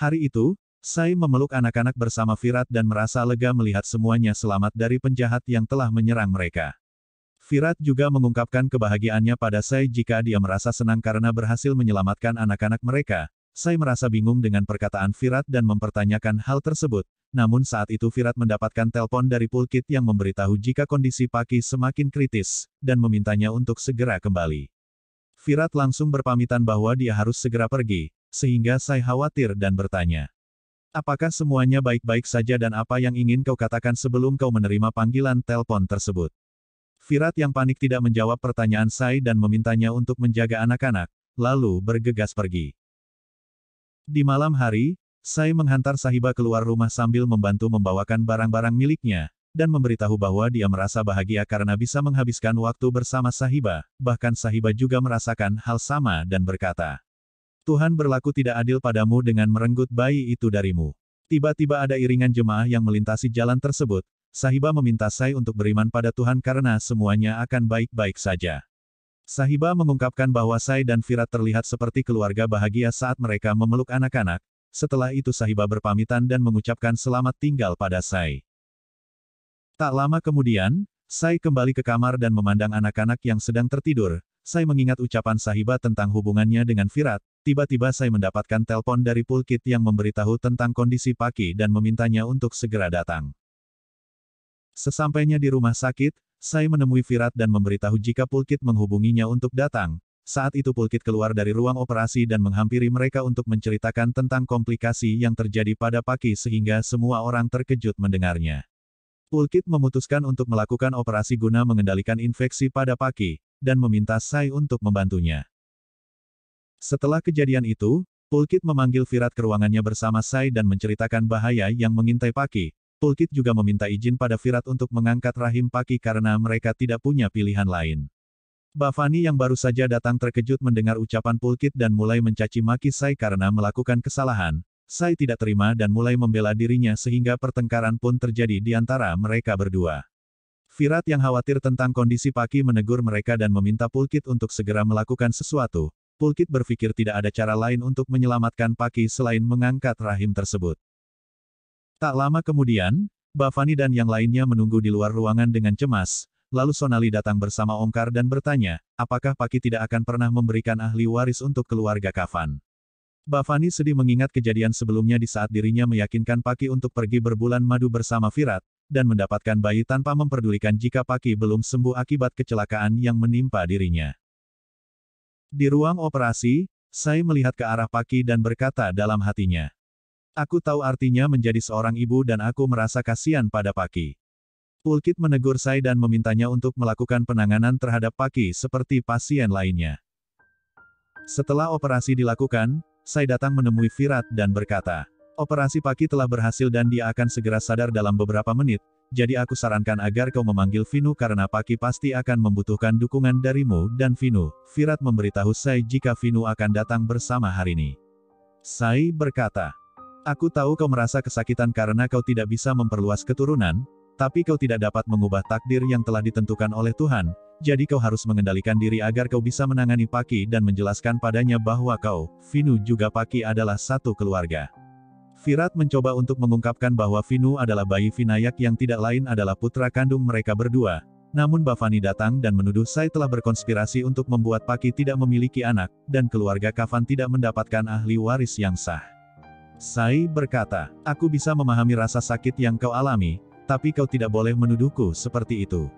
Hari itu, Sai memeluk anak-anak bersama Virat dan merasa lega melihat semuanya selamat dari penjahat yang telah menyerang mereka. Virat juga mengungkapkan kebahagiaannya pada Sai jika dia merasa senang karena berhasil menyelamatkan anak-anak mereka. Sai merasa bingung dengan perkataan Virat dan mempertanyakan hal tersebut. Namun saat itu Virat mendapatkan telepon dari Pulkit yang memberitahu jika kondisi Paki semakin kritis, dan memintanya untuk segera kembali. Virat langsung berpamitan bahwa dia harus segera pergi, sehingga Sai khawatir dan bertanya, "Apakah semuanya baik-baik saja dan apa yang ingin kau katakan sebelum kau menerima panggilan telepon tersebut?" Virat yang panik tidak menjawab pertanyaan Sai dan memintanya untuk menjaga anak-anak, lalu bergegas pergi. Di malam hari, Sai menghantar Sahiba keluar rumah sambil membantu membawakan barang-barang miliknya, dan memberitahu bahwa dia merasa bahagia karena bisa menghabiskan waktu bersama Sahiba. Bahkan Sahiba juga merasakan hal sama dan berkata, "Tuhan berlaku tidak adil padamu dengan merenggut bayi itu darimu." Tiba-tiba ada iringan jemaah yang melintasi jalan tersebut. Sahiba meminta Sai untuk beriman pada Tuhan karena semuanya akan baik-baik saja. Sahiba mengungkapkan bahwa Sai dan Virat terlihat seperti keluarga bahagia saat mereka memeluk anak-anak. Setelah itu Sahiba berpamitan dan mengucapkan selamat tinggal pada Sai. Tak lama kemudian, Sai kembali ke kamar dan memandang anak-anak yang sedang tertidur. Sai mengingat ucapan Sahiba tentang hubungannya dengan Virat. Tiba-tiba Sai mendapatkan telepon dari Pulkit yang memberitahu tentang kondisi Paki dan memintanya untuk segera datang. Sesampainya di rumah sakit, Sai menemui Virat dan memberitahu jika Pulkit menghubunginya untuk datang. Saat itu Pulkit keluar dari ruang operasi dan menghampiri mereka untuk menceritakan tentang komplikasi yang terjadi pada Paki sehingga semua orang terkejut mendengarnya. Pulkit memutuskan untuk melakukan operasi guna mengendalikan infeksi pada Paki, dan meminta Sai untuk membantunya. Setelah kejadian itu, Pulkit memanggil Virat ke ruangannya bersama Sai dan menceritakan bahaya yang mengintai Paki. Pulkit juga meminta izin pada Virat untuk mengangkat rahim Paki karena mereka tidak punya pilihan lain. Bhavani yang baru saja datang terkejut mendengar ucapan Pulkit dan mulai mencaci maki Sai karena melakukan kesalahan. Sai tidak terima dan mulai membela dirinya sehingga pertengkaran pun terjadi di antara mereka berdua. Virat yang khawatir tentang kondisi Paki menegur mereka dan meminta Pulkit untuk segera melakukan sesuatu. Pulkit berpikir tidak ada cara lain untuk menyelamatkan Paki selain mengangkat rahim tersebut. Tak lama kemudian, Bhavani dan yang lainnya menunggu di luar ruangan dengan cemas. Lalu Sonali datang bersama Omkar dan bertanya, apakah Paki tidak akan pernah memberikan ahli waris untuk keluarga Kafan. Bhavani sedih mengingat kejadian sebelumnya di saat dirinya meyakinkan Paki untuk pergi berbulan madu bersama Virat, dan mendapatkan bayi tanpa memperdulikan jika Paki belum sembuh akibat kecelakaan yang menimpa dirinya. Di ruang operasi, Sai melihat ke arah Paki dan berkata dalam hatinya, "Aku tahu artinya menjadi seorang ibu dan aku merasa kasihan pada Paki." Pulkit menegur Sai dan memintanya untuk melakukan penanganan terhadap Paki seperti pasien lainnya. Setelah operasi dilakukan, Sai datang menemui Virat dan berkata, "Operasi Paki telah berhasil dan dia akan segera sadar dalam beberapa menit, jadi aku sarankan agar kau memanggil Vinu karena Paki pasti akan membutuhkan dukungan darimu dan Vinu." Virat memberitahu Sai jika Vinu akan datang bersama hari ini. Sai berkata, "Aku tahu kau merasa kesakitan karena kau tidak bisa memperluas keturunan, tapi kau tidak dapat mengubah takdir yang telah ditentukan oleh Tuhan, jadi kau harus mengendalikan diri agar kau bisa menangani Paki dan menjelaskan padanya bahwa kau, Vinu juga Paki adalah satu keluarga." Virat mencoba untuk mengungkapkan bahwa Vinu adalah bayi Vinayak yang tidak lain adalah putra kandung mereka berdua. Namun Bhavani datang dan menuduh Sai telah berkonspirasi untuk membuat Paki tidak memiliki anak, dan keluarga Kafan tidak mendapatkan ahli waris yang sah. Sai berkata, "Aku bisa memahami rasa sakit yang kau alami, tapi kau tidak boleh menuduhku seperti itu."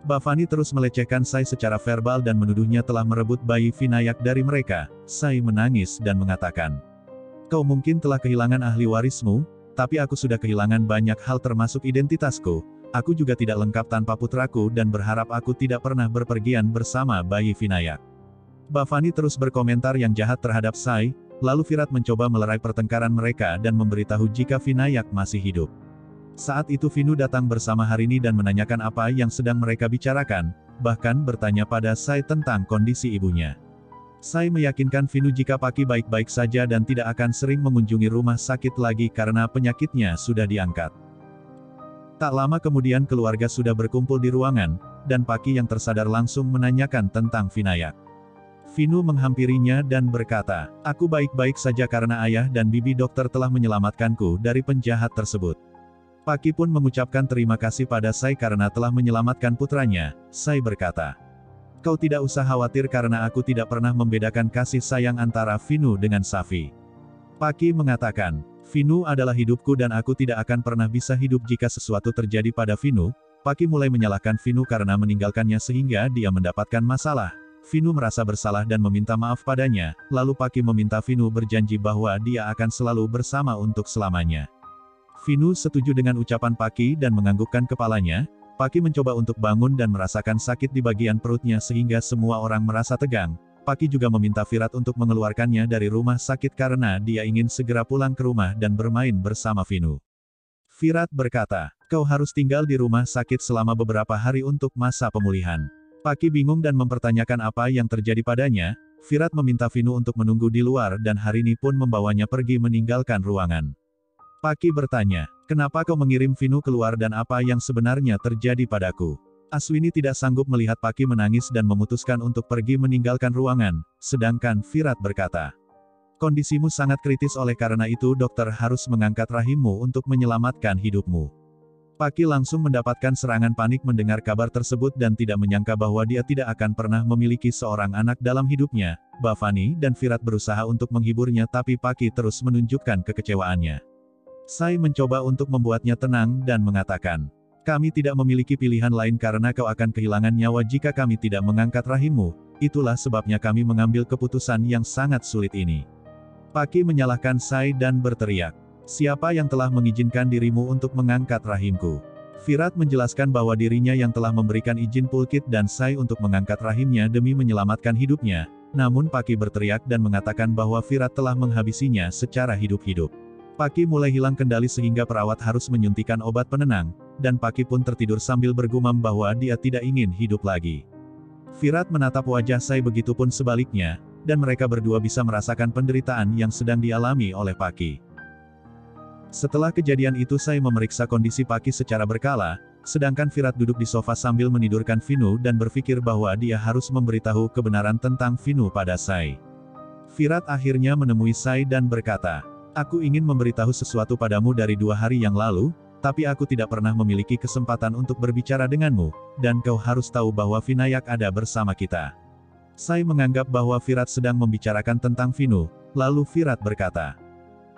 Bhavani terus melecehkan Sai secara verbal dan menuduhnya telah merebut bayi Vinayak dari mereka. Sai menangis dan mengatakan, "Kau mungkin telah kehilangan ahli warismu, tapi aku sudah kehilangan banyak hal termasuk identitasku. Aku juga tidak lengkap tanpa putraku dan berharap aku tidak pernah berpergian bersama bayi Vinayak." Bhavani terus berkomentar yang jahat terhadap Sai, lalu Virat mencoba melerai pertengkaran mereka dan memberitahu jika Vinayak masih hidup. Saat itu Vinu datang bersama Harini dan menanyakan apa yang sedang mereka bicarakan, bahkan bertanya pada Sai tentang kondisi ibunya. Sai meyakinkan Vinu jika Paki baik-baik saja dan tidak akan sering mengunjungi rumah sakit lagi karena penyakitnya sudah diangkat. Tak lama kemudian keluarga sudah berkumpul di ruangan, dan Paki yang tersadar langsung menanyakan tentang Vinayak. Vinu menghampirinya dan berkata, "Aku baik-baik saja karena ayah dan bibi dokter telah menyelamatkanku dari penjahat tersebut." Paki pun mengucapkan terima kasih pada Sai karena telah menyelamatkan putranya. Sai berkata, "Kau tidak usah khawatir karena aku tidak pernah membedakan kasih sayang antara Vinu dengan Safi." Paki mengatakan, "Vinu adalah hidupku dan aku tidak akan pernah bisa hidup jika sesuatu terjadi pada Vinu." Paki mulai menyalahkan Vinu karena meninggalkannya sehingga dia mendapatkan masalah. Vinu merasa bersalah dan meminta maaf padanya, lalu Paki meminta Vinu berjanji bahwa dia akan selalu bersama untuk selamanya. Vinu setuju dengan ucapan Paki dan menganggukkan kepalanya. Paki mencoba untuk bangun dan merasakan sakit di bagian perutnya sehingga semua orang merasa tegang. Paki juga meminta Virat untuk mengeluarkannya dari rumah sakit karena dia ingin segera pulang ke rumah dan bermain bersama Vinu. Virat berkata, "Kau harus tinggal di rumah sakit selama beberapa hari untuk masa pemulihan." Paki bingung dan mempertanyakan apa yang terjadi padanya. Virat meminta Vinu untuk menunggu di luar dan Harini pun membawanya pergi meninggalkan ruangan. Paki bertanya, "Kenapa kau mengirim Vinu keluar dan apa yang sebenarnya terjadi padaku?" Aswini tidak sanggup melihat Paki menangis dan memutuskan untuk pergi meninggalkan ruangan, sedangkan Virat berkata, "Kondisimu sangat kritis oleh karena itu dokter harus mengangkat rahimmu untuk menyelamatkan hidupmu." Paki langsung mendapatkan serangan panik mendengar kabar tersebut dan tidak menyangka bahwa dia tidak akan pernah memiliki seorang anak dalam hidupnya. Bhavani dan Virat berusaha untuk menghiburnya tapi Paki terus menunjukkan kekecewaannya. Sai mencoba untuk membuatnya tenang dan mengatakan, "Kami tidak memiliki pilihan lain karena kau akan kehilangan nyawa jika kami tidak mengangkat rahimmu, itulah sebabnya kami mengambil keputusan yang sangat sulit ini." Paki menyalahkan Sai dan berteriak, "Siapa yang telah mengizinkan dirimu untuk mengangkat rahimku?" Virat menjelaskan bahwa dirinya yang telah memberikan izin Pulkit dan Sai untuk mengangkat rahimnya demi menyelamatkan hidupnya, namun Paki berteriak dan mengatakan bahwa Virat telah menghabisinya secara hidup-hidup. Paki mulai hilang kendali sehingga perawat harus menyuntikkan obat penenang, dan Paki pun tertidur sambil bergumam bahwa dia tidak ingin hidup lagi. Virat menatap wajah Sai begitupun sebaliknya, dan mereka berdua bisa merasakan penderitaan yang sedang dialami oleh Paki. Setelah kejadian itu Sai memeriksa kondisi Paki secara berkala, sedangkan Virat duduk di sofa sambil menidurkan Vinu dan berpikir bahwa dia harus memberitahu kebenaran tentang Vinu pada Sai. Virat akhirnya menemui Sai dan berkata, "Aku ingin memberitahu sesuatu padamu dari 2 hari yang lalu, tapi aku tidak pernah memiliki kesempatan untuk berbicara denganmu, dan kau harus tahu bahwa Vinayak ada bersama kita." Sai menganggap bahwa Virat sedang membicarakan tentang Vinu, lalu Virat berkata,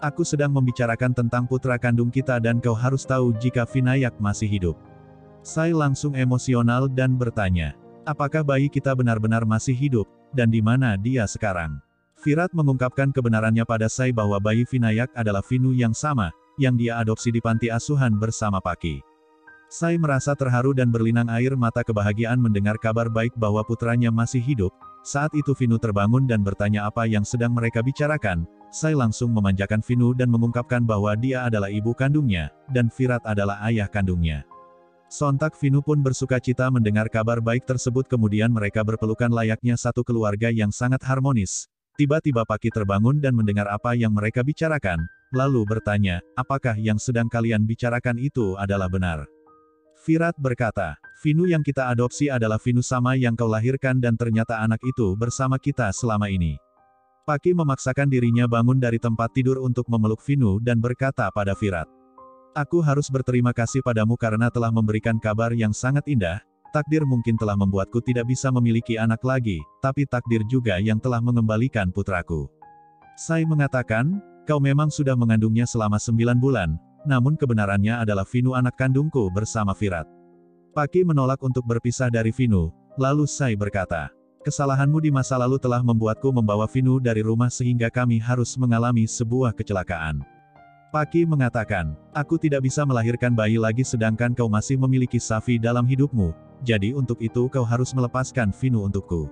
"Aku sedang membicarakan tentang putra kandung kita dan kau harus tahu jika Vinayak masih hidup." Sai langsung emosional dan bertanya, "Apakah bayi kita benar-benar masih hidup, dan di mana dia sekarang?" Virat mengungkapkan kebenarannya pada Sai bahwa bayi Vinayak adalah Vinu yang sama, yang dia adopsi di panti asuhan bersama Paki. Sai merasa terharu dan berlinang air mata kebahagiaan mendengar kabar baik bahwa putranya masih hidup. Saat itu Vinu terbangun dan bertanya apa yang sedang mereka bicarakan. Sai langsung memanjakan Vinu dan mengungkapkan bahwa dia adalah ibu kandungnya, dan Virat adalah ayah kandungnya. Sontak Vinu pun bersukacita mendengar kabar baik tersebut kemudian mereka berpelukan layaknya satu keluarga yang sangat harmonis. Tiba-tiba Paki terbangun dan mendengar apa yang mereka bicarakan, lalu bertanya, "Apakah yang sedang kalian bicarakan itu adalah benar?" Virat berkata, "Vinu yang kita adopsi adalah Vinu sama yang kau lahirkan dan ternyata anak itu bersama kita selama ini." Paki memaksakan dirinya bangun dari tempat tidur untuk memeluk Vinu dan berkata pada Virat, "Aku harus berterima kasih padamu karena telah memberikan kabar yang sangat indah. Takdir mungkin telah membuatku tidak bisa memiliki anak lagi, tapi takdir juga yang telah mengembalikan putraku." Sai mengatakan, "Kau memang sudah mengandungnya selama 9 bulan, namun kebenarannya adalah Vinu anak kandungku bersama Virat." Paki menolak untuk berpisah dari Vinu, lalu Sai berkata, "Kesalahanmu di masa lalu telah membuatku membawa Vinu dari rumah sehingga kami harus mengalami sebuah kecelakaan." Paki mengatakan, "Aku tidak bisa melahirkan bayi lagi sedangkan kau masih memiliki Safi dalam hidupmu. Jadi untuk itu kau harus melepaskan Vinu untukku."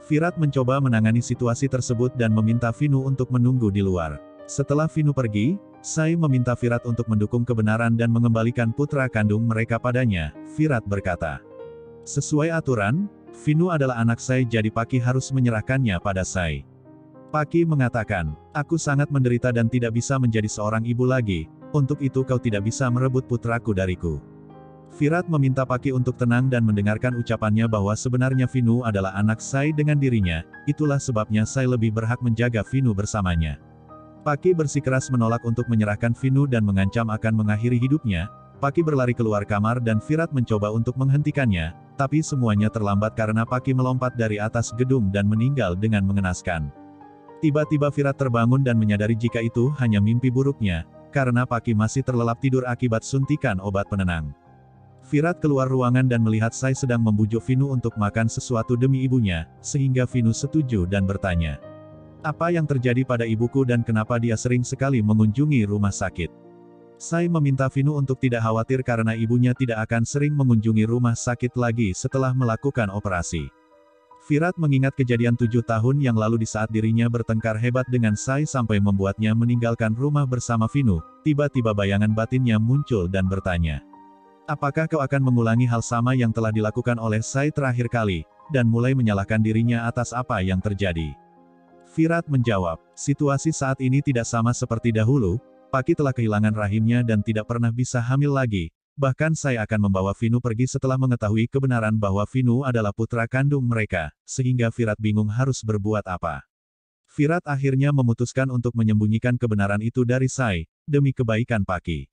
Virat mencoba menangani situasi tersebut dan meminta Vinu untuk menunggu di luar. Setelah Vinu pergi, Sai meminta Virat untuk mendukung kebenaran dan mengembalikan putra kandung mereka padanya. Virat berkata, "Sesuai aturan, Vinu adalah anak saya jadi Paki harus menyerahkannya pada Sai." Paki mengatakan, "Aku sangat menderita dan tidak bisa menjadi seorang ibu lagi, untuk itu kau tidak bisa merebut putraku dariku." Virat meminta Paki untuk tenang dan mendengarkan ucapannya bahwa sebenarnya Vinu adalah anak Sai dengan dirinya, itulah sebabnya Sai lebih berhak menjaga Vinu bersamanya. Paki bersikeras menolak untuk menyerahkan Vinu dan mengancam akan mengakhiri hidupnya. Paki berlari keluar kamar dan Virat mencoba untuk menghentikannya, tapi semuanya terlambat karena Paki melompat dari atas gedung dan meninggal dengan mengenaskan. Tiba-tiba Virat terbangun dan menyadari jika itu hanya mimpi buruknya, karena Paki masih terlelap tidur akibat suntikan obat penenang. Virat keluar ruangan dan melihat Sai sedang membujuk Vinu untuk makan sesuatu demi ibunya, sehingga Vinu setuju dan bertanya, "Apa yang terjadi pada ibuku dan kenapa dia sering sekali mengunjungi rumah sakit?" Sai meminta Vinu untuk tidak khawatir karena ibunya tidak akan sering mengunjungi rumah sakit lagi setelah melakukan operasi. Virat mengingat kejadian 7 tahun yang lalu di saat dirinya bertengkar hebat dengan Sai sampai membuatnya meninggalkan rumah bersama Vinu. Tiba-tiba bayangan batinnya muncul dan bertanya, "Apakah kau akan mengulangi hal sama yang telah dilakukan oleh Sai terakhir kali?" dan mulai menyalahkan dirinya atas apa yang terjadi. Virat menjawab, "Situasi saat ini tidak sama seperti dahulu. Paki telah kehilangan rahimnya dan tidak pernah bisa hamil lagi. Bahkan saya akan membawa Vinu pergi setelah mengetahui kebenaran bahwa Vinu adalah putra kandung mereka, sehingga Virat bingung harus berbuat apa." Virat akhirnya memutuskan untuk menyembunyikan kebenaran itu dari Sai, demi kebaikan Paki.